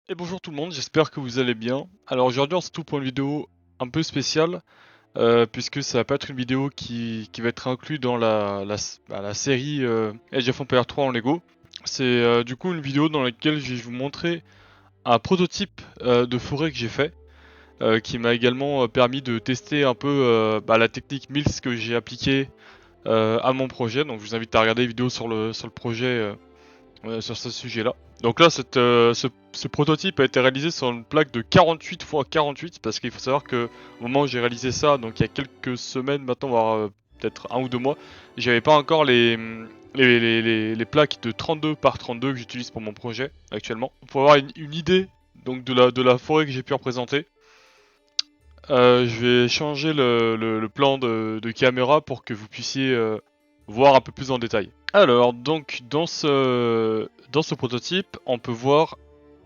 Et bonjour tout le monde, j'espère que vous allez bien. Alors aujourd'hui on se retrouve pour une vidéo un peu spéciale, puisque ça va pas être une vidéo qui va être inclue dans la série Age of Empires 3 en Lego. C'est du coup une vidéo dans laquelle je vais vous montrer un prototype de forêt que j'ai fait, qui m'a également permis de tester un peu la technique Mills que j'ai appliquée à mon projet. Donc je vous invite à regarder les vidéos sur le projet sur ce sujet-là. Donc là, ce prototype a été réalisé sur une plaque de 48 x 48 parce qu'il faut savoir que au moment où j'ai réalisé ça, donc il y a quelques semaines maintenant, voire peut-être 1 ou 2 mois, j'avais pas encore les plaques de 32 par 32 que j'utilise pour mon projet actuellement. Pour avoir une idée donc de la forêt que j'ai pu représenter, je vais changer le plan de caméra pour que vous puissiez voir un peu plus en détail. Alors, donc, dans ce prototype, on peut voir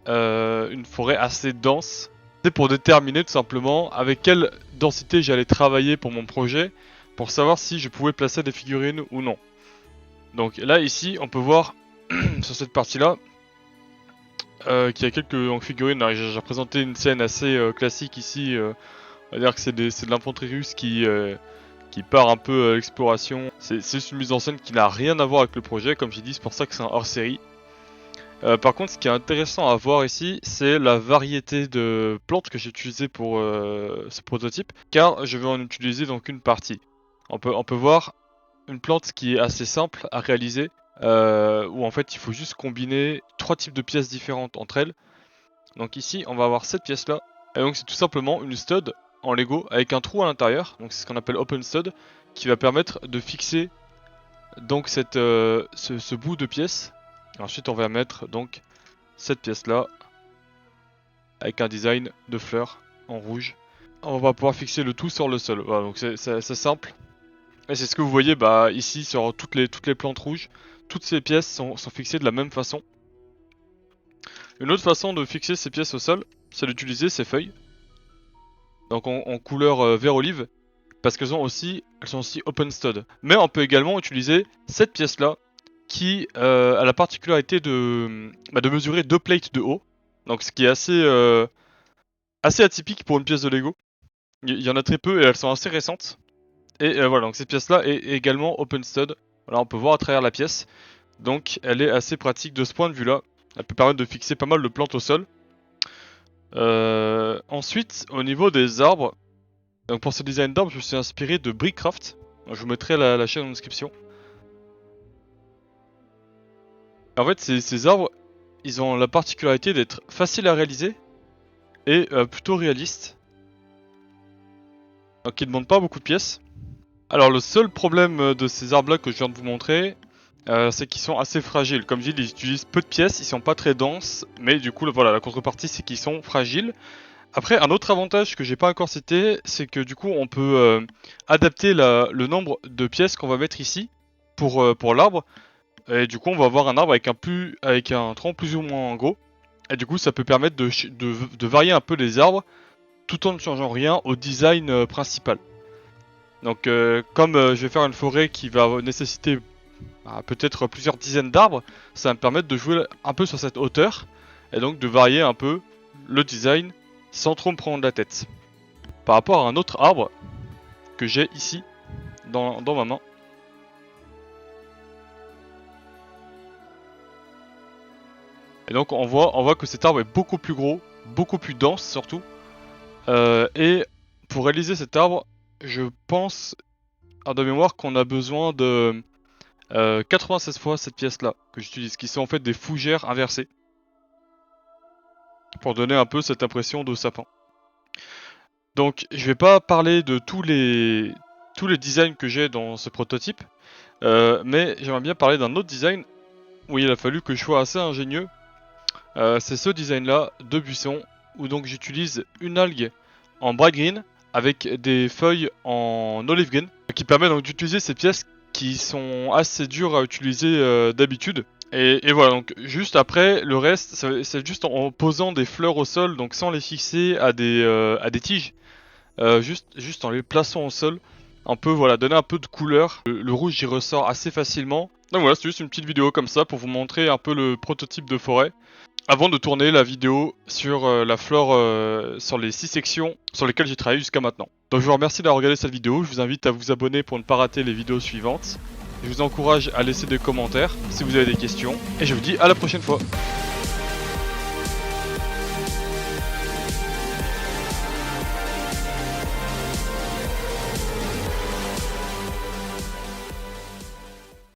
une forêt assez dense. C'est pour déterminer tout simplement avec quelle densité j'allais travailler pour mon projet, pour savoir si je pouvais placer des figurines ou non. Donc là, ici, on peut voir sur cette partie-là qu'il y a quelques figurines. J'ai représenté une scène assez classique ici. On va dire que c'est de l'infanterie russe qui part un peu à l'exploration. C'est juste une mise en scène qui n'a rien à voir avec le projet, comme j'ai dit, c'est pour ça que c'est un hors-série. Par contre, ce qui est intéressant à voir ici, c'est la variété de plantes que j'ai utilisées pour ce prototype, car je vais en utiliser donc une partie. On peut voir une plante qui est assez simple à réaliser, où en fait il faut juste combiner 3 types de pièces différentes entre elles. Donc ici, on va avoir cette pièce-là, et donc c'est tout simplement une stud en Lego avec un trou à l'intérieur, donc c'est ce qu'on appelle open stud, qui va permettre de fixer donc ce bout de pièce. Ensuite, on va mettre donc cette pièce-là avec un design de fleurs en rouge. On va pouvoir fixer le tout sur le sol. Voilà, donc c'est simple. Et c'est ce que vous voyez ici sur toutes les plantes rouges. Toutes ces pièces sont fixées de la même façon. Une autre façon de fixer ces pièces au sol, c'est d'utiliser ces feuilles. Donc en couleur vert olive. Parce elles sont aussi open stud. Mais on peut également utiliser cette pièce-là qui a la particularité de mesurer 2 plates de haut. Donc ce qui est assez atypique pour une pièce de Lego. Il y en a très peu et elles sont assez récentes. Et voilà, donc cette pièce-là est également open stud. Voilà, on peut voir à travers la pièce. Donc elle est assez pratique de ce point de vue-là. Elle peut permettre de fixer pas mal de plantes au sol. Ensuite, au niveau des arbres, donc pour ce design d'arbre, je me suis inspiré de Brickcraft. Je vous mettrai la chaîne en description. En fait, ces arbres, ils ont la particularité d'être faciles à réaliser et plutôt réalistes. Donc ils ne demandent pas beaucoup de pièces. Alors le seul problème de ces arbres-là que je viens de vous montrer, c'est qu'ils sont assez fragiles. Comme je dis, ils utilisent peu de pièces, ils sont pas très denses, mais du coup, voilà, la contrepartie, c'est qu'ils sont fragiles. Après, un autre avantage que j'ai pas encore cité, c'est que du coup, on peut adapter le nombre de pièces qu'on va mettre ici pour l'arbre. Et du coup, on va avoir un arbre avec un tronc plus ou moins gros. Et du coup, ça peut permettre de varier un peu les arbres, tout en ne changeant rien au design principal. Donc, comme je vais faire une forêt qui va nécessiter peut-être plusieurs dizaines d'arbres, ça va me permettre de jouer un peu sur cette hauteur et donc de varier un peu le design sans trop me prendre la tête. Par rapport à un autre arbre que j'ai ici dans ma main. Et donc on voit que cet arbre est beaucoup plus gros, beaucoup plus dense surtout. Et pour réaliser cet arbre, je pense de mémoire qu'on a besoin de 96 fois cette pièce-là que j'utilise, qui sont en fait des fougères inversées, pour donner un peu cette impression de sapin. Donc je vais pas parler de tous les designs que j'ai dans ce prototype, mais j'aimerais bien parler d'un autre design où il a fallu que je sois assez ingénieux. C'est ce design-là de buisson, où donc j'utilise une algue en bright green avec des feuilles en olive green, qui permet donc d'utiliser ces pièces qui sont assez dures à utiliser d'habitude. Et voilà, donc juste après, le reste, c'est juste en posant des fleurs au sol, donc sans les fixer à des tiges, juste en les plaçant au sol. On peut voilà, donner un peu de couleur. Le rouge y ressort assez facilement. Donc voilà, c'est juste une petite vidéo comme ça pour vous montrer un peu le prototype de forêt. avant de tourner la vidéo sur la flore, sur les 6 sections sur lesquelles j'ai travaillé jusqu'à maintenant. Donc je vous remercie d'avoir regardé cette vidéo, je vous invite à vous abonner pour ne pas rater les vidéos suivantes. Je vous encourage à laisser des commentaires si vous avez des questions, et je vous dis à la prochaine fois.